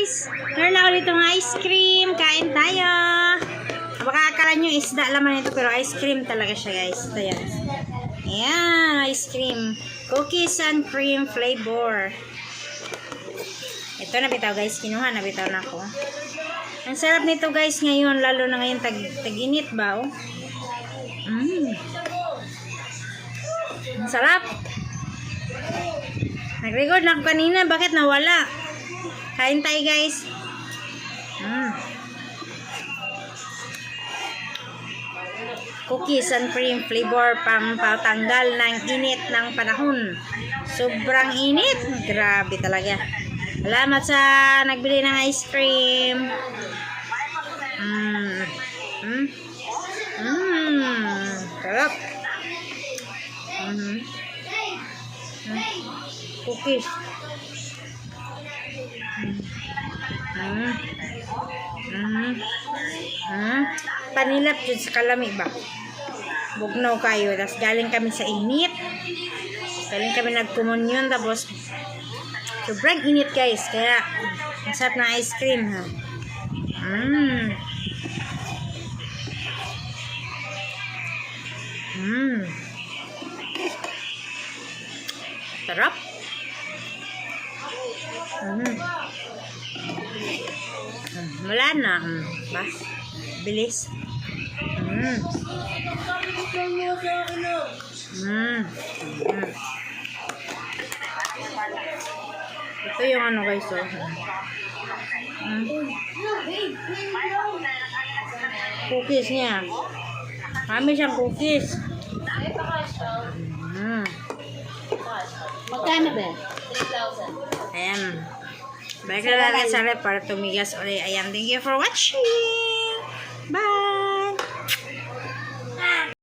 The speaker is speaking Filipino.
guys! Meron ako dito ng ice cream. Kain tayo. Baka akala nyo isda laman ito, pero ice cream talaga siya, guys. Ito yan. Ayan, ice cream. Cookies and cream flavor. Ito nabitaw, guys. Kinuha, nabitaw na ako. Ang sarap nito, guys, ngayon. Lalo na ngayon, tag-init ba, oh? Ang sarap. Nag-record na ako kanina. Bakit nawala? Kain tayo, guys. Cookies and cream flavor pang patanggal ng init ng panahon. Sobrang init. Grabe talaga. Salamat sa nagbili ng ice cream. Sarap. Cookies. Panilap dyan sa kalami ba? Bugnaw kayo. Tapos galing kami sa init. Galing kami nagkomunyon. Tapos sobrang init, guys. Kaya masarap na ice cream, ha? Sarap. Wala na. Ba? Bilis. Ito yung ano, guys, oh. Cookies niya. Kami siyang cookies. Magkano ba? 3,000. Ayan. Balik na natin sa rep para tumigas ulit. Ayan. Thank you for watching. Bye!